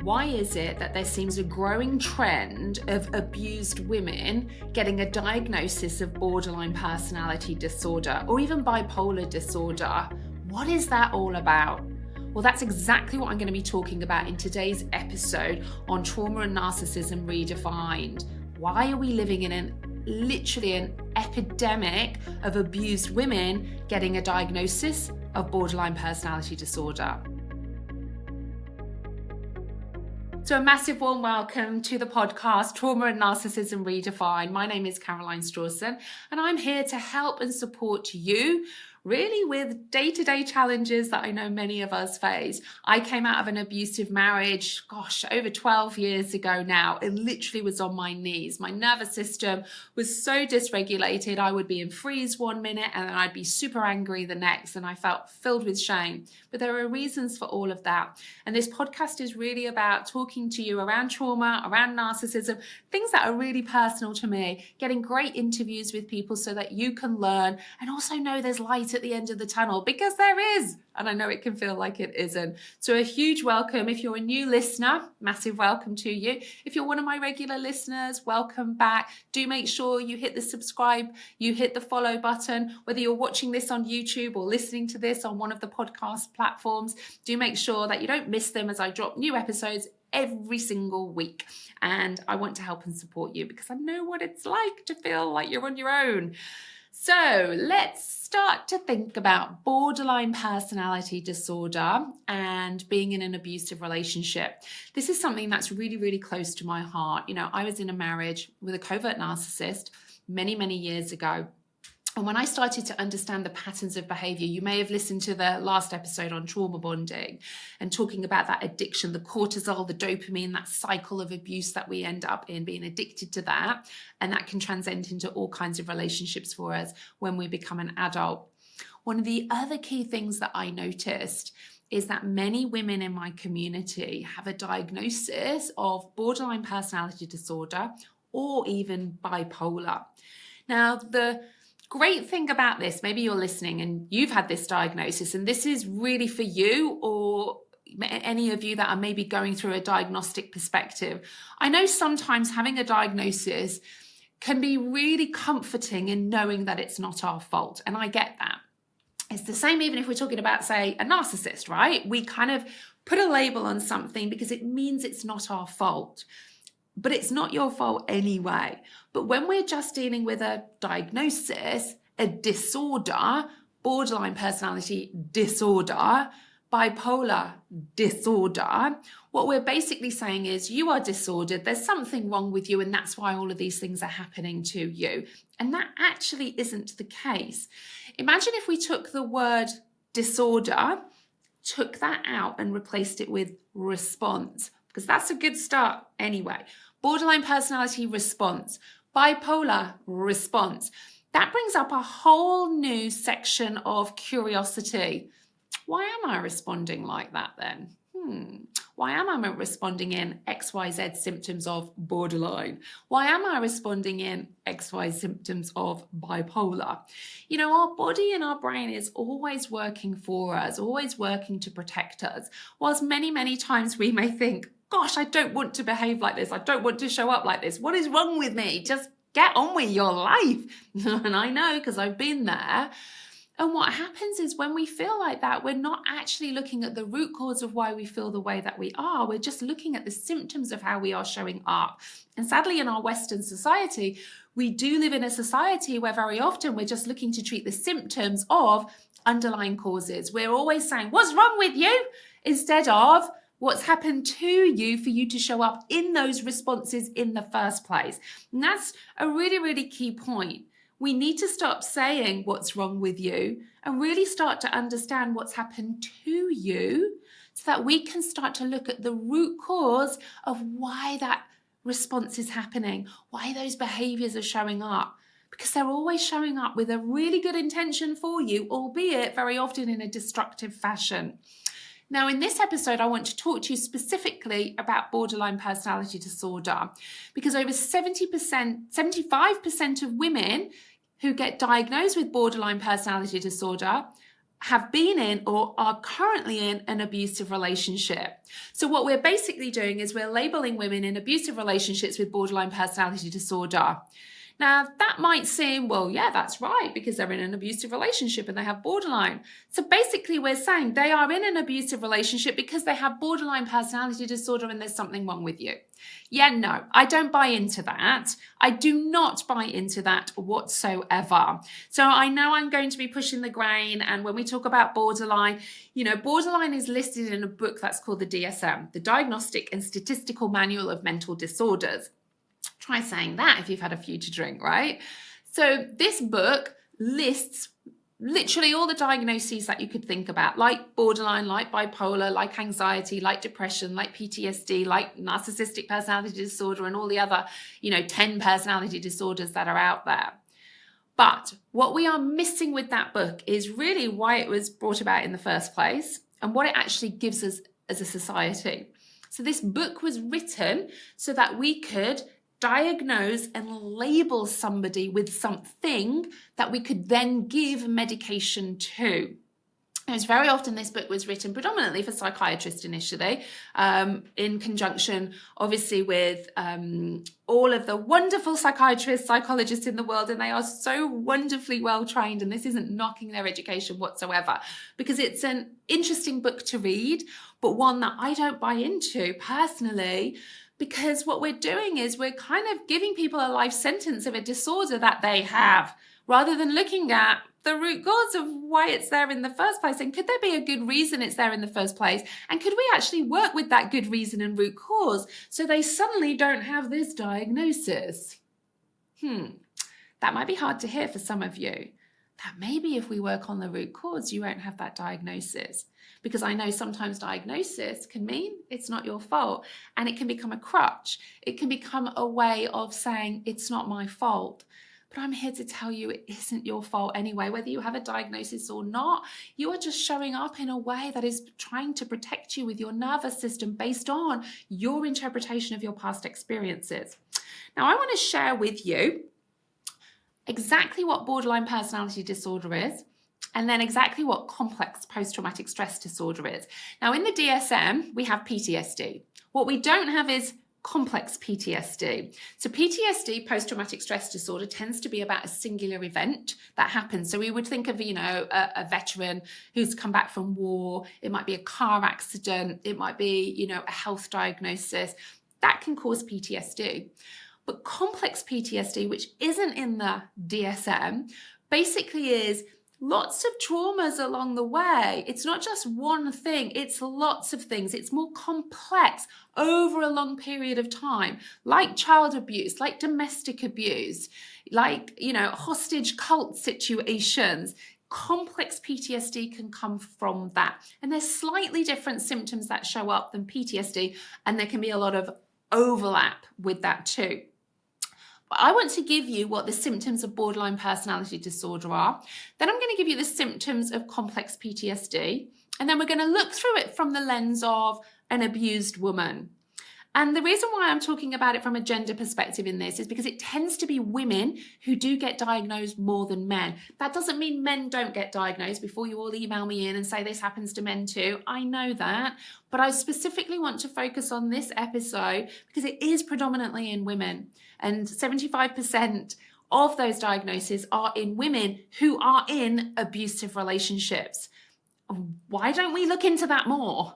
Why is it that there seems a growing trend of abused women getting a diagnosis of borderline personality disorder or even bipolar disorder? What is that all about? Well, that's exactly what I'm going to be talking about in today's episode on Trauma and Narcissism Redefined. Why are we living in literally an epidemic of abused women getting a diagnosis of borderline personality disorder? So a massive warm welcome to the podcast, Trauma and Narcissism Redefined. My name is Caroline Strawson, and I'm here to help and support you really with day-to-day challenges that I know many of us face. I came out of an abusive marriage, over 12 years ago now. It literally was on my knees. My nervous system was so dysregulated. I would be in freeze one minute and then I'd be super angry the next, and I felt filled with shame. But there are reasons for all of that. And this podcast is really about talking to you around trauma, around narcissism, things that are really personal to me, getting great interviews with people so that you can learn and also know there's light at the end of the tunnel, because there is, and I know it can feel like it isn't. So a huge welcome. If you're a new listener, massive welcome to you. If you're one of my regular listeners, welcome back. Do make sure you hit the subscribe, you hit the follow button, whether you're watching this on YouTube or listening to this on one of the podcast platforms. Do make sure that you don't miss them as I drop new episodes every single week. And I want to help and support you because I know what it's like to feel like you're on your own. So let's start to think about borderline personality disorder and being in an abusive relationship. This is something that's really, really close to my heart. You know, I was in a marriage with a covert narcissist many, many years ago. And when I started to understand the patterns of behavior, you may have listened to the last episode on trauma bonding and talking about that addiction, the cortisol, the dopamine, that cycle of abuse that we end up in, being addicted to that. And that can transcend into all kinds of relationships for us when we become an adult. One of the other key things that I noticed is that many women in my community have a diagnosis of borderline personality disorder or even bipolar. Now, the great thing about this, maybe you're listening and you've had this diagnosis, and this is really for you or any of you that are maybe going through a diagnostic perspective. I know sometimes having a diagnosis can be really comforting in knowing that it's not our fault, and I get that. It's the same even if we're talking about, say, a narcissist, right? We kind of put a label on something because it means it's not our fault. But it's not your fault anyway. But when we're just dealing with a diagnosis, a disorder, borderline personality disorder, bipolar disorder, what we're basically saying is you are disordered, there's something wrong with you, and that's why all of these things are happening to you. And that actually isn't the case. Imagine if we took the word disorder, took that out and replaced it with response, because that's a good start anyway. Borderline personality response, bipolar response. That brings up a whole new section of curiosity. Why am I responding like that then? Why am I responding in XYZ symptoms of borderline? Why am I responding in XY symptoms of bipolar? You know, our body and our brain is always working for us, always working to protect us. Whilst many, many times we may think, gosh, I don't want to behave like this. I don't want to show up like this. What is wrong with me? Just get on with your life. And I know because I've been there. And what happens is when we feel like that, we're not actually looking at the root cause of why we feel the way that we are. We're just looking at the symptoms of how we are showing up. And sadly, in our Western society, we do live in a society where very often we're just looking to treat the symptoms of underlying causes. We're always saying, what's wrong with you? Instead of what's happened to you for you to show up in those responses in the first place. And that's a really, really key point. We need to stop saying what's wrong with you and really start to understand what's happened to you so that we can start to look at the root cause of why that response is happening, why those behaviors are showing up. Because they're always showing up with a really good intention for you, albeit very often in a destructive fashion. Now, in this episode, I want to talk to you specifically about borderline personality disorder, because over 75% of women who get diagnosed with borderline personality disorder have been in or are currently in an abusive relationship. So what we're basically doing is we're labeling women in abusive relationships with borderline personality disorder. Now, that might seem, well, yeah, that's right, because they're in an abusive relationship and they have borderline. So basically, we're saying they are in an abusive relationship because they have borderline personality disorder and there's something wrong with you. Yeah, no, I don't buy into that. I do not buy into that whatsoever. So I know I'm going to be pushing the grain. And when we talk about borderline, borderline is listed in a book that's called the DSM, the Diagnostic and Statistical Manual of Mental Disorders. Try saying that if you've had a few to drink, right? So this book lists literally all the diagnoses that you could think about, like borderline, like bipolar, like anxiety, like depression, like PTSD, like narcissistic personality disorder, and all the other, 10 personality disorders that are out there. But what we are missing with that book is really why it was brought about in the first place and what it actually gives us as a society. So this book was written so that we could diagnose and label somebody with something that we could then give medication to. It's very often this book was written predominantly for psychiatrists initially, in conjunction, obviously, with all of the wonderful psychiatrists, psychologists in the world, and they are so wonderfully well trained, and this isn't knocking their education whatsoever, because it's an interesting book to read, but one that I don't buy into personally, because what we're doing is we're kind of giving people a life sentence of a disorder that they have, rather than looking at the root cause of why it's there in the first place. And could there be a good reason it's there in the first place? And could we actually work with that good reason and root cause so they suddenly don't have this diagnosis? That might be hard to hear for some of you. That maybe if we work on the root cause, you won't have that diagnosis. Because I know sometimes diagnosis can mean it's not your fault, and it can become a crutch. It can become a way of saying it's not my fault. But I'm here to tell you it isn't your fault anyway. Whether you have a diagnosis or not, you are just showing up in a way that is trying to protect you with your nervous system based on your interpretation of your past experiences. Now, I want to share with you exactly what borderline personality disorder is, and then exactly what complex post-traumatic stress disorder is. Now, in the DSM, we have PTSD. What we don't have is complex PTSD. So PTSD, post-traumatic stress disorder, tends to be about a singular event that happens. So we would think of, a veteran who's come back from war. It might be a car accident. It might be, a health diagnosis. That can cause PTSD. But complex PTSD, which isn't in the DSM, basically is lots of traumas along the way. It's not just one thing, it's lots of things. It's more complex over a long period of time, like child abuse, like domestic abuse, like, hostage cult situations. Complex PTSD can come from that. And there's slightly different symptoms that show up than PTSD, and there can be a lot of overlap with that too. I want to give you what the symptoms of borderline personality disorder are. Then I'm going to give you the symptoms of complex PTSD. And then we're going to look through it from the lens of an abused woman. And the reason why I'm talking about it from a gender perspective in this is because it tends to be women who do get diagnosed more than men. That doesn't mean men don't get diagnosed. Before you all email me in and say this happens to men too, I know that. But I specifically want to focus on this episode because it is predominantly in women. And 75% of those diagnoses are in women who are in abusive relationships. Why don't we look into that more?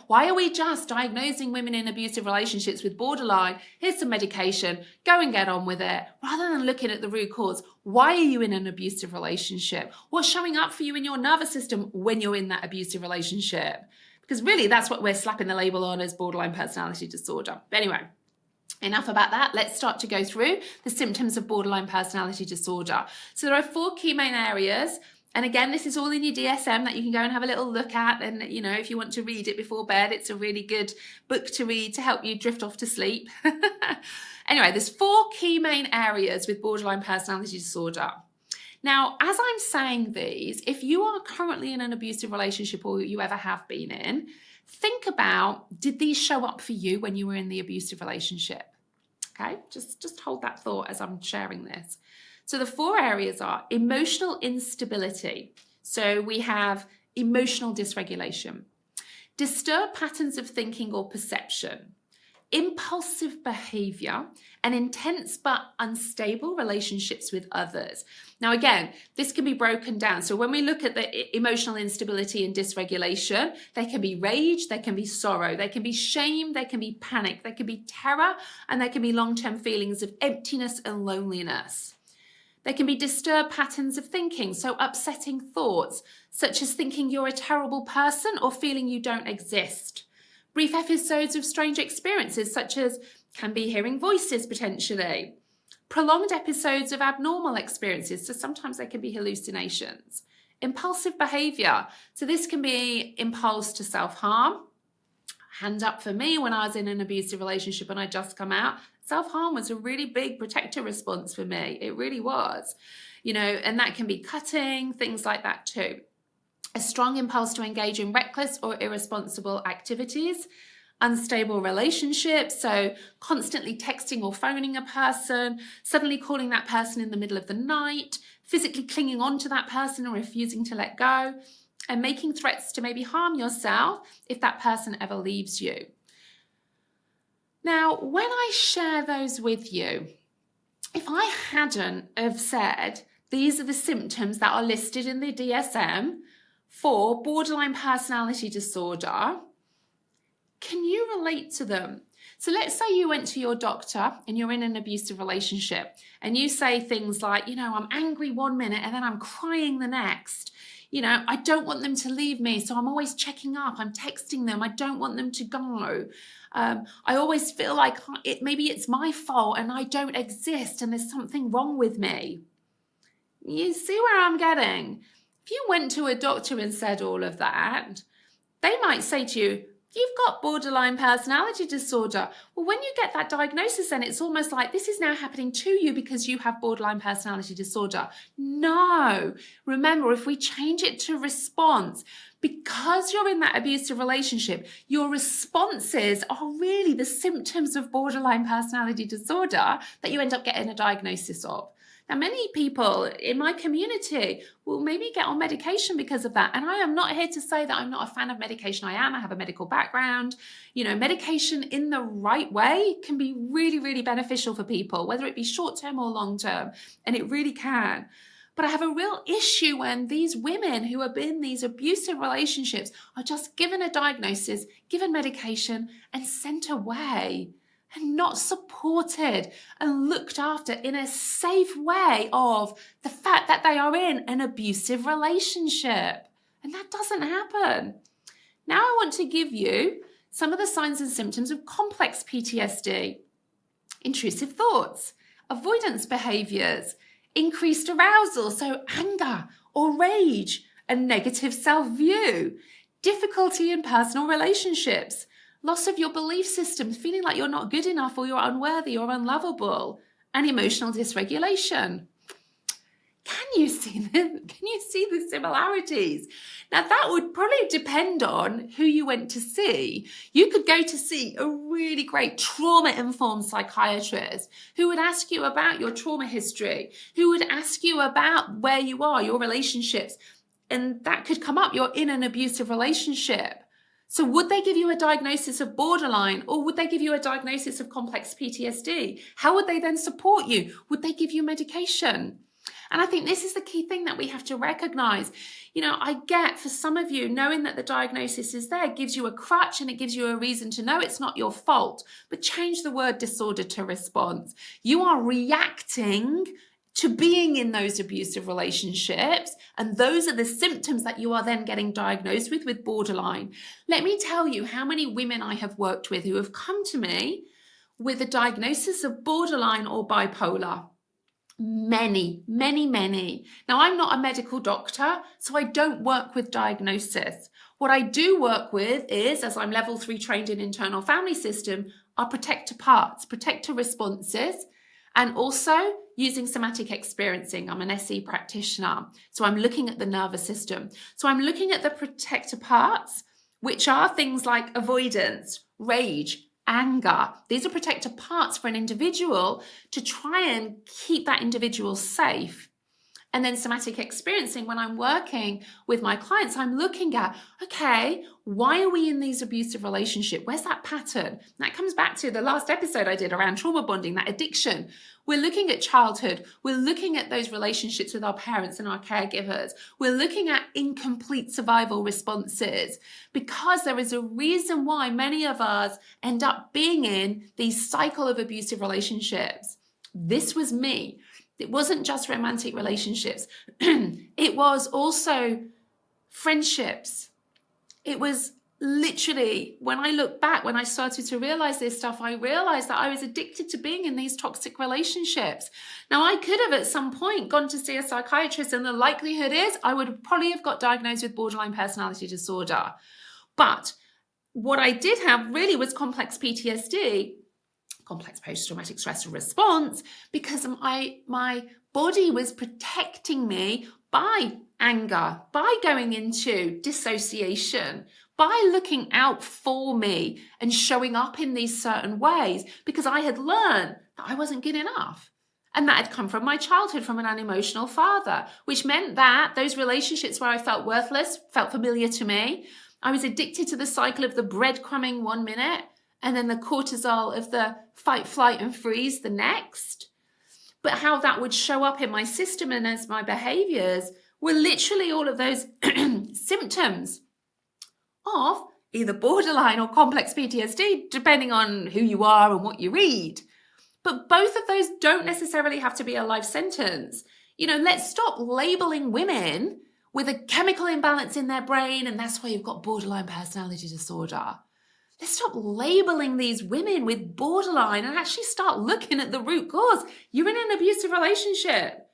Why are we just diagnosing women in abusive relationships with borderline? Here's some medication, go and get on with it, rather than looking at the root cause. Why are you in an abusive relationship? What's showing up for you in your nervous system when you're in that abusive relationship? Because really, that's what we're slapping the label on as borderline personality disorder. But anyway, enough about that. Let's start to go through the symptoms of borderline personality disorder. So there are 4 key main areas. And again, this is all in your DSM that you can go and have a little look at. And, if you want to read it before bed, it's a really good book to read to help you drift off to sleep. Anyway, there's 4 key main areas with borderline personality disorder. Now, as I'm saying these, if you are currently in an abusive relationship or you ever have been in, think about, did these show up for you when you were in the abusive relationship? Okay, just hold that thought as I'm sharing this. So the 4 areas are emotional instability. So we have emotional dysregulation, disturbed patterns of thinking or perception, impulsive behavior, and intense but unstable relationships with others. Now, again, this can be broken down. So when we look at the emotional instability and dysregulation, they can be rage, they can be sorrow, they can be shame, they can be panic, they can be terror, and they can be long-term feelings of emptiness and loneliness. They can be disturbed patterns of thinking, so upsetting thoughts, such as thinking you're a terrible person or feeling you don't exist. Brief episodes of strange experiences, such as can be hearing voices potentially. Prolonged episodes of abnormal experiences, so sometimes they can be hallucinations. Impulsive behavior, so this can be impulse to self-harm. Hand up for me, when I was in an abusive relationship and I just come out, self-harm was a really big protector response for me. It really was, and that can be cutting, things like that too. A strong impulse to engage in reckless or irresponsible activities, unstable relationships, so constantly texting or phoning a person, suddenly calling that person in the middle of the night, physically clinging on to that person and refusing to let go, and making threats to maybe harm yourself if that person ever leaves you. Now, when I share those with you, if I hadn't have said these are the symptoms that are listed in the DSM for borderline personality disorder, can you relate to them? So let's say you went to your doctor and you're in an abusive relationship and you say things like, I'm angry one minute and then I'm crying the next. I don't want them to leave me, so I'm always checking up. I'm texting them. I don't want them to go. I always feel like maybe it's my fault and I don't exist and there's something wrong with me. You see where I'm getting? If you went to a doctor and said all of that, they might say to you, you've got borderline personality disorder. Well, when you get that diagnosis, then it's almost like this is now happening to you because you have borderline personality disorder. No. Remember, if we change it to response, because you're in that abusive relationship, your responses are really the symptoms of borderline personality disorder that you end up getting a diagnosis of. Now, many people in my community will maybe get on medication because of that. And I am not here to say that I'm not a fan of medication. I have a medical background. Medication in the right way can be really, really beneficial for people, whether it be short-term or long-term, and it really can. But I have a real issue when these women who have been in these abusive relationships are just given a diagnosis, given medication, and sent away, and not supported and looked after in a safe way of the fact that they are in an abusive relationship. And that doesn't happen. Now I want to give you some of the signs and symptoms of complex PTSD. Intrusive thoughts, avoidance behaviours, increased arousal, so anger or rage, a negative self-view, difficulty in personal relationships, loss of your belief system, feeling like you're not good enough or you're unworthy or unlovable, and emotional dysregulation. Can you see them? Can you see the similarities? Now, that would probably depend on who you went to see. You could go to see a really great trauma-informed psychiatrist who would ask you about your trauma history, who would ask you about where you are, your relationships, and that could come up. You're in an abusive relationship. So would they give you a diagnosis of borderline, or would they give you a diagnosis of complex PTSD? How would they then support you? Would they give you medication? And I think this is the key thing that we have to recognize. I get for some of you, knowing that the diagnosis is there gives you a crutch and it gives you a reason to know it's not your fault. But change the word disorder to response. You are reacting to being in those abusive relationships, and those are the symptoms that you are then getting diagnosed with borderline. Let me tell you how many women I have worked with who have come to me with a diagnosis of borderline or bipolar. Many, many, many. Now, I'm not a medical doctor, so I don't work with diagnosis. What I do work with is, as I'm level 3 trained in internal family system, are protector parts, protector responses, and also using somatic experiencing. I'm an SE practitioner, so I'm looking at the nervous system. So I'm looking at the protector parts, which are things like avoidance, rage, anger. These are protector parts for an individual to try and keep that individual safe. And then somatic experiencing, when I'm working with my clients, I'm looking at, okay, why are we in these abusive relationships? Where's that pattern? And that comes back to the last episode I did around trauma bonding, that addiction. We're looking at childhood. We're looking at those relationships with our parents and our caregivers. We're looking at incomplete survival responses, because there is a reason why many of us end up being in these cycle of abusive relationships. This was me. It wasn't just romantic relationships. It was also friendships. It was literally, when I look back, when I started to realize this stuff, I realized that I was addicted to being in these toxic relationships. Now, I could have at some point gone to see a psychiatrist, and the likelihood is I would probably have got diagnosed with borderline personality disorder. But what I did have really was complex PTSD, complex post-traumatic stress response, because my body was protecting me by anger, by going into dissociation, by looking out for me and showing up in these certain ways, because I had learned that I wasn't good enough. And that had come from my childhood, from an unemotional father, which meant that those relationships where I felt worthless felt familiar to me. I was addicted to the cycle of the breadcrumbing 1 minute, and then the cortisol of the fight, flight, and freeze the next. But how that would show up in my system and as my behaviors were literally all of those symptoms of either borderline or complex PTSD, depending on who you are and what you read. But both of those don't necessarily have to be a life sentence. Let's stop labeling women with a chemical imbalance in their brain, and that's why you've got borderline personality disorder. Let's stop labeling these women with borderline and actually start looking at the root cause. You're in an abusive relationship.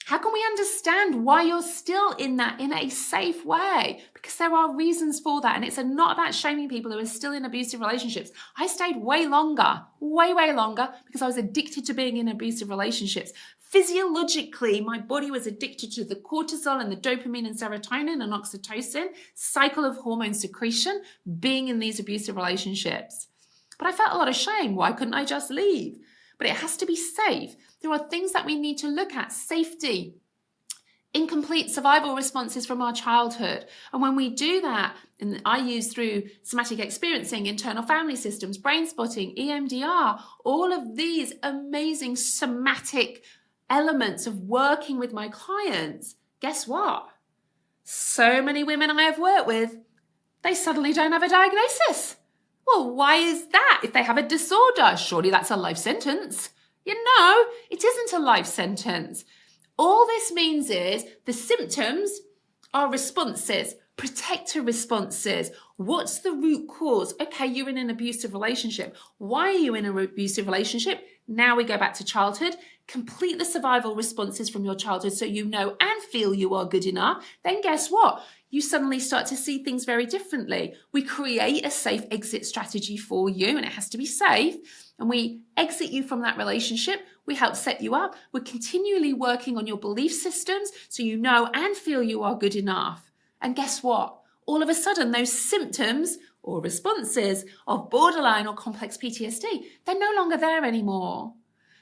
How can we understand why you're still in that in a safe way? Because there are reasons for that. And it's not about shaming people who are still in abusive relationships. I stayed way longer, way longer, because I was addicted to being in abusive relationships. Physiologically, my body was addicted to the cortisol and the dopamine and serotonin and oxytocin cycle of hormone secretion, being in these abusive relationships. But I felt a lot of shame. Why couldn't I just leave? But it has to be safe. There are things that we need to look at. Safety, incomplete survival responses from our childhood. And when we do that, and I use through somatic experiencing, internal family systems, brain spotting, EMDR, all of these amazing somatic elements of working with my clients, guess what? So many women I have worked with, they suddenly don't have a diagnosis. Well, why is that? If they have a disorder, surely that's a life sentence. It isn't a life sentence. All this means is the symptoms are responses, protector responses. What's the root cause? Okay, you're in an abusive relationship. Why are you in an abusive relationship? Now we go back to childhood. Complete the survival responses from your childhood so you know and feel you are good enough. Then guess what? You suddenly start to see things very differently. We create a safe exit strategy for you, and it has to be safe. And we exit you from that relationship. We help set you up. We're continually working on your belief systems so you know and feel you are good enough. And guess what? All of a sudden, those symptoms or responses of borderline or complex PTSD, they're no longer there anymore,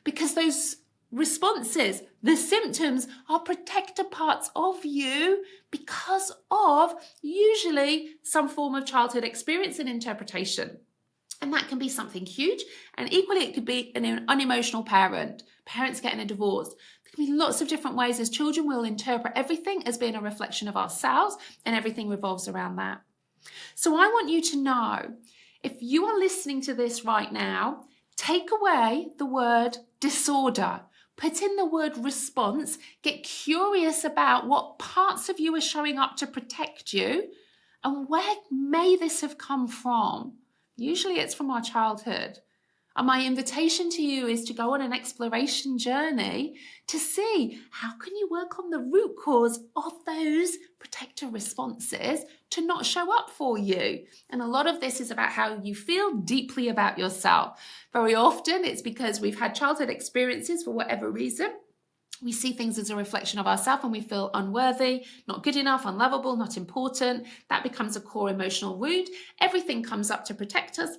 because those responses, the symptoms, are protector parts of you because of usually some form of childhood experience and interpretation. And that can be something huge. And equally, it could be an unemotional parent, parents getting a divorce. There can be lots of different ways as children will interpret everything as being a reflection of ourselves, and everything revolves around that. So I want you to know, if you are listening to this right now, take away the word disorder. Put in the word response. Get curious about what parts of you are showing up to protect you, and where may this have come from? Usually it's from our childhood. And my invitation to you is to go on an exploration journey to see how can you work on the root cause of those protector responses to not show up for you. And a lot of this is about how you feel deeply about yourself. Very often it's because we've had childhood experiences for whatever reason. We see things as a reflection of ourselves and we feel unworthy, not good enough, unlovable, not important. That becomes a core emotional wound. Everything comes up to protect us.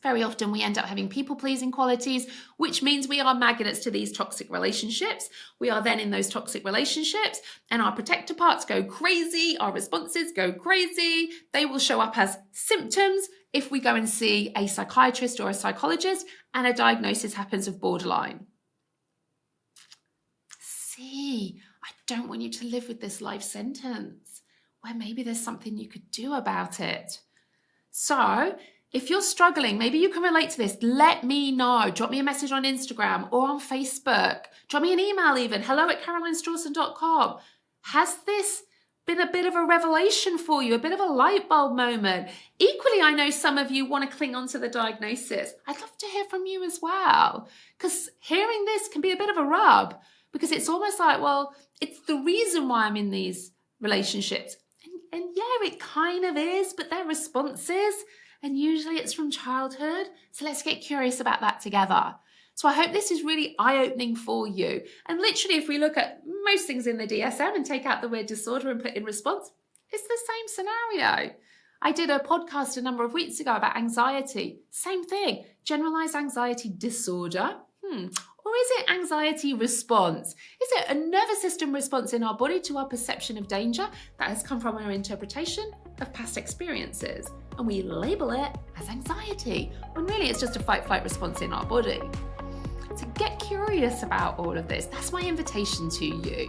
Very often we end up having people-pleasing qualities, which means we are magnets to these toxic relationships. We are then in those toxic relationships and our protector parts go crazy, our responses go crazy. They will show up as symptoms if we go and see a psychiatrist or a psychologist and a diagnosis happens of borderline. See, I don't want you to live with this life sentence where maybe there's something you could do about it. So, if you're struggling, maybe you can relate to this, let me know. Drop me a message on Instagram or on Facebook. Drop me an email even, hello@carolinestrawson.com. Has this been a bit of a revelation for you, a bit of a light bulb moment? Equally, I know some of you want to cling on to the diagnosis. I'd love to hear from you as well, because hearing this can be a bit of a rub, because it's almost like, well, it's the reason why I'm in these relationships. And yeah, it kind of is, but they're responses. And usually it's from childhood. So let's get curious about that together. So I hope this is really eye-opening for you. And literally, if we look at most things in the DSM and take out the word disorder and put in response, it's the same scenario. I did a podcast a number of weeks ago about anxiety. Same thing, generalized anxiety disorder. Or is it anxiety response? Is it a nervous system response in our body to our perception of danger that has come from our interpretation of past experiences? And we label it as anxiety, when really it's just a fight-flight response in our body. So get curious about all of this. That's my invitation to you.